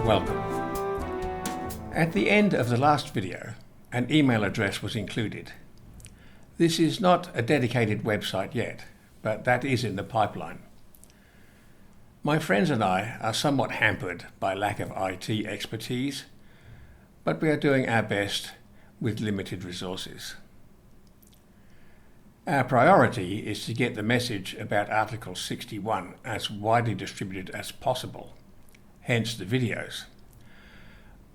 Welcome. At the end of the last video, an email address was included. This is not a dedicated website yet, but that is in the pipeline. My friends and I are somewhat hampered by lack of IT expertise, but we are doing our best with limited resources. Our priority is to get the message about Article 61 as widely distributed as possible, hence the videos.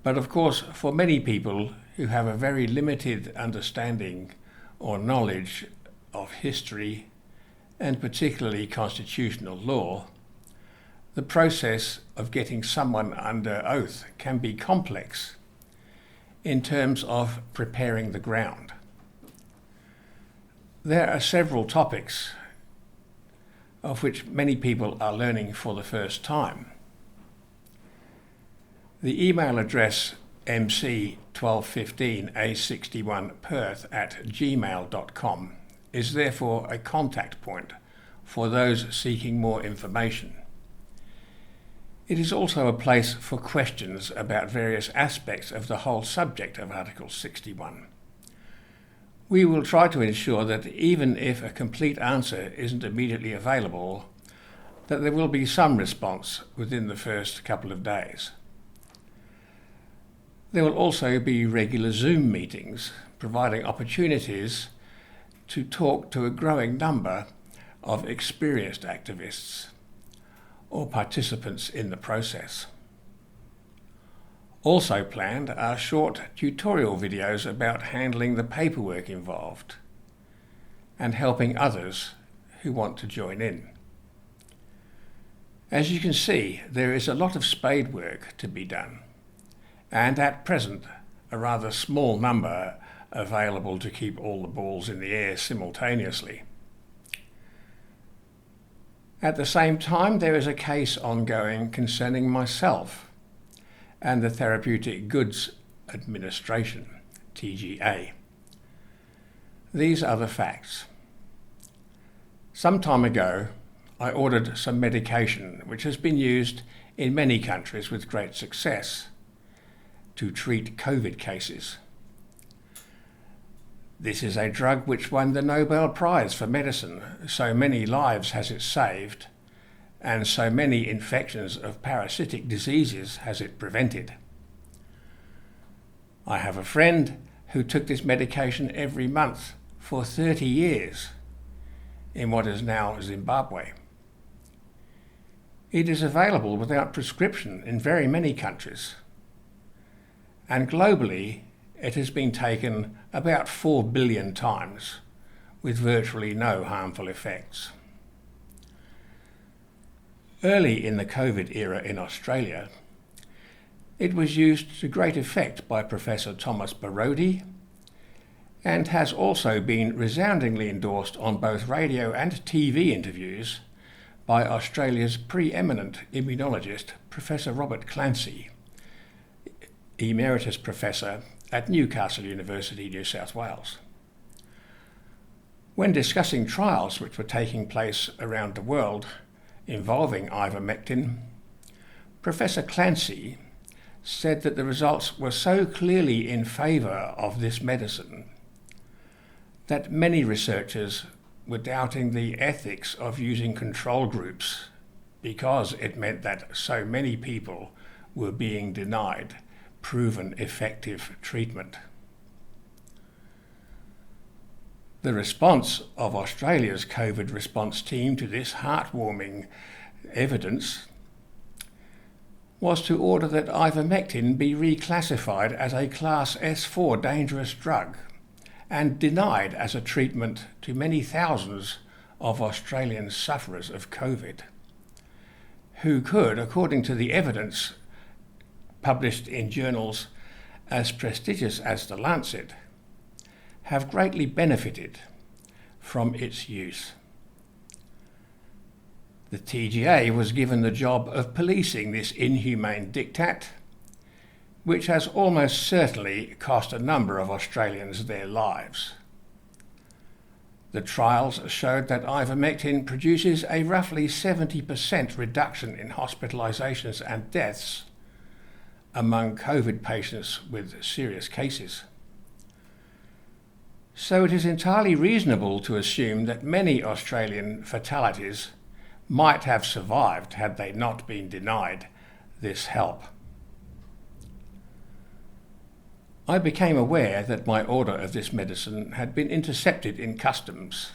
But of course, for many people who have a very limited understanding or knowledge of history, and particularly constitutional law, the process of getting someone under oath can be complex in terms of preparing the ground. There are several topics of which many people are learning for the first time. The email address mc1215a61perth@gmail.com is therefore a contact point for those seeking more information. It is also a place for questions about various aspects of the whole subject of Article 61. We will try to ensure that even if a complete answer isn't immediately available, that there will be some response within the first couple of days. There will also be regular Zoom meetings, providing opportunities to talk to a growing number of experienced activists or participants in the process. Also planned are short tutorial videos about handling the paperwork involved and helping others who want to join in. As you can see, there is a lot of spade work to be done, and at present a rather small number available to keep all the balls in the air simultaneously. At the same time, there is a case ongoing concerning myself and the Therapeutic Goods Administration, TGA. These are the facts. Some time ago, I ordered some medication which has been used in many countries with great success to treat COVID cases. This is a drug which won the Nobel Prize for Medicine. So many lives has it saved, and so many infections of parasitic diseases has it prevented. I have a friend who took this medication every month for 30 years in what is now Zimbabwe. It is available without prescription in very many countries, and globally it has been taken about 4 billion times with virtually no harmful effects. Early in the COVID era in Australia, it was used to great effect by Professor Thomas Borody and has also been resoundingly endorsed on both radio and TV interviews by Australia's preeminent immunologist, Professor Robert Clancy, Emeritus Professor at Newcastle University, New South Wales. When discussing trials which were taking place around the world involving ivermectin, Professor Clancy said that the results were so clearly in favour of this medicine that many researchers were doubting the ethics of using control groups because it meant that so many people were being denied proven effective treatment. The response of Australia's COVID response team to this heartwarming evidence was to order that ivermectin be reclassified as a Class S4 dangerous drug and denied as a treatment to many thousands of Australian sufferers of COVID, who could, according to the evidence published in journals as prestigious as The Lancet, have greatly benefited from its use. The TGA was given the job of policing this inhumane diktat, which has almost certainly cost a number of Australians their lives. The trials showed that ivermectin produces a roughly 70% reduction in hospitalisations and deaths among COVID patients with serious cases. So it is entirely reasonable to assume that many Australian fatalities might have survived had they not been denied this help. I became aware that my order of this medicine had been intercepted in customs,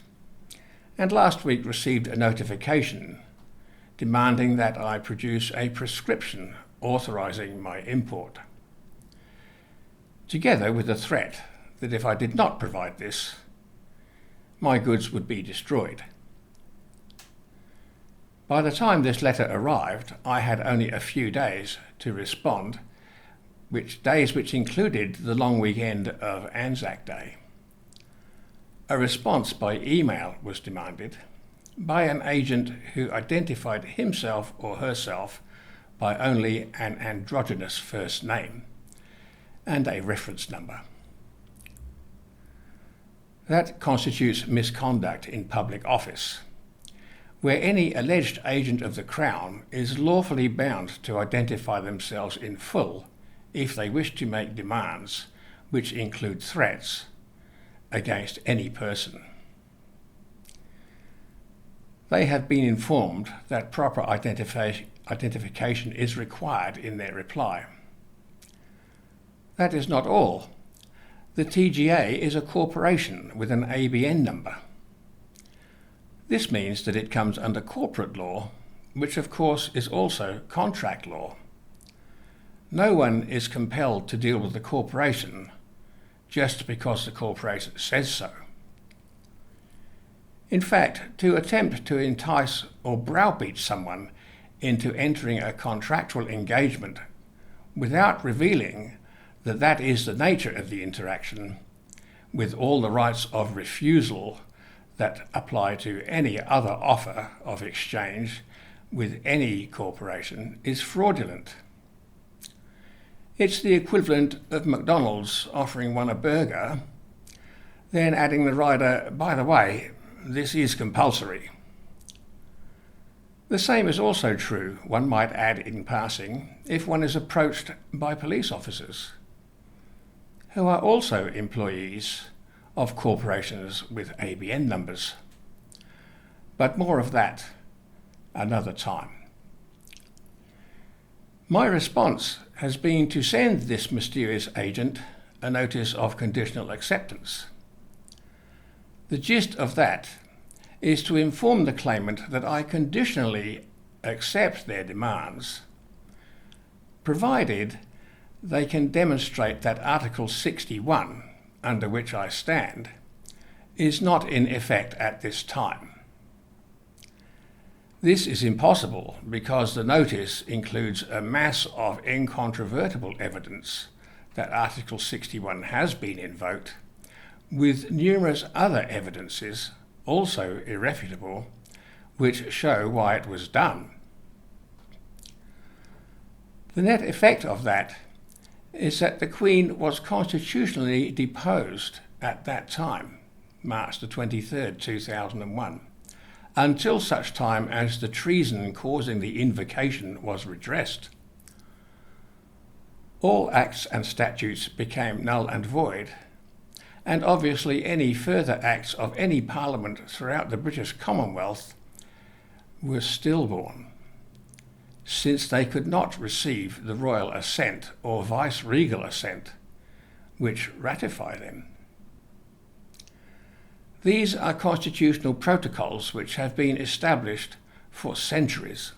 and last week received a notification demanding that I produce a prescription authorising my import, together with the threat that if I did not provide this, my goods would be destroyed. By the time this letter arrived, I had only a few days to respond, which included the long weekend of Anzac Day. A response by email was demanded by an agent who identified himself or herself by only an androgynous first name and a reference number. That constitutes misconduct in public office, where any alleged agent of the Crown is lawfully bound to identify themselves in full if they wish to make demands which include threats against any person. They have been informed that proper identification is required in their reply. That is not all. The TGA is a corporation with an ABN number. This means that it comes under corporate law, which of course is also contract law. No one is compelled to deal with the corporation just because the corporation says so. In fact, to attempt to entice or browbeat someone into entering a contractual engagement without revealing that that is the nature of the interaction, with all the rights of refusal that apply to any other offer of exchange with any corporation, is fraudulent. It's the equivalent of McDonald's offering one a burger, then adding the rider, by the way, this is compulsory. The same is also true, one might add in passing, if one is approached by police officers, who are also employees of corporations with ABN numbers. But more of that another time. My response has been to send this mysterious agent a notice of conditional acceptance. The gist of that is to inform the claimant that I conditionally accept their demands, provided they can demonstrate that Article 61, under which I stand, is not in effect at this time. This is impossible because the notice includes a mass of incontrovertible evidence that Article 61 has been invoked, with numerous other evidences, also irrefutable, which show why it was done. The net effect of that is that the Queen was constitutionally deposed at that time, March the 23rd, 2001, until such time as the treason causing the invocation was redressed. All acts and statutes became null and void, and obviously any further acts of any parliament throughout the British Commonwealth were stillborn, since they could not receive the royal assent or vice-regal assent, which ratify them. These are constitutional protocols which have been established for centuries.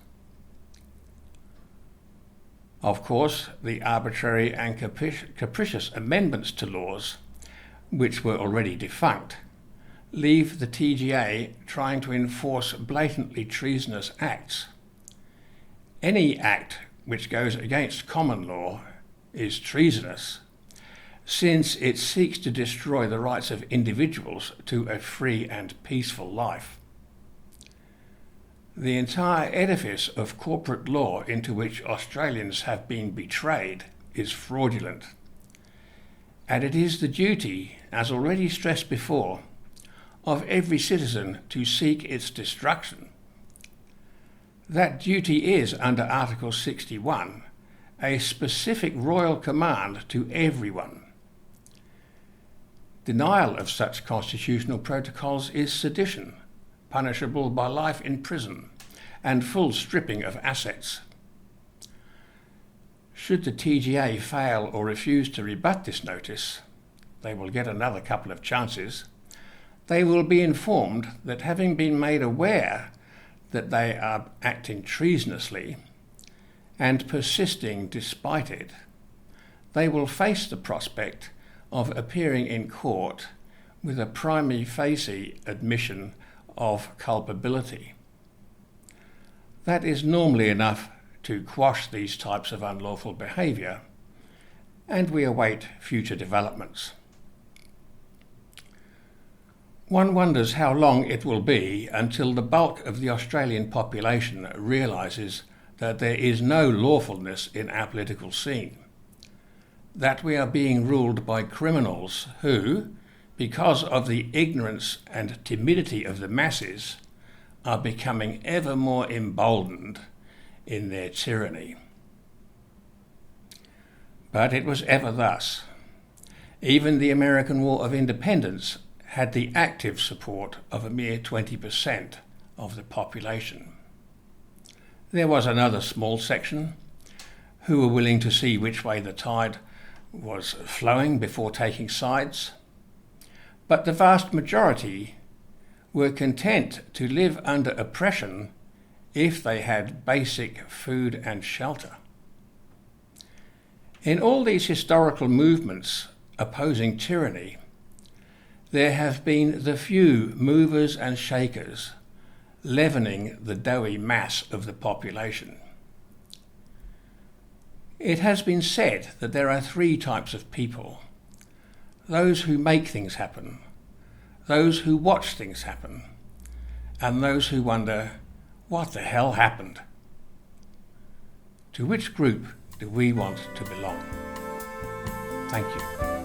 Of course, the arbitrary and capricious amendments to laws, which were already defunct, leave the TGA trying to enforce blatantly treasonous acts. Any act which goes against common law is treasonous, since it seeks to destroy the rights of individuals to a free and peaceful life. The entire edifice of corporate law into which Australians have been betrayed is fraudulent, and it is the duty, as already stressed before, of every citizen to seek its destruction. That duty is under Article 61, a specific royal command to everyone. Denial of such constitutional protocols is sedition, punishable by life in prison and full stripping of assets. Should the TGA fail or refuse to rebut this notice, they will get another couple of chances. They will be informed that, having been made aware that they are acting treasonously and persisting despite it, they will face the prospect of appearing in court with a prima facie admission of culpability. That is normally enough to quash these types of unlawful behaviour, and we await future developments. One wonders how long it will be until the bulk of the Australian population realises that there is no lawfulness in our political scene, that we are being ruled by criminals who, because of the ignorance and timidity of the masses, are becoming ever more emboldened in their tyranny. But it was ever thus. Even the American War of Independence had the active support of a mere 20% of the population. There was another small section who were willing to see which way the tide was flowing before taking sides, but the vast majority were content to live under oppression if they had basic food and shelter. In all these historical movements opposing tyranny, there have been the few movers and shakers leavening the doughy mass of the population. It has been said that there are three types of people: those who make things happen, those who watch things happen, and those who wonder, what the hell happened? To which group do we want to belong? Thank you.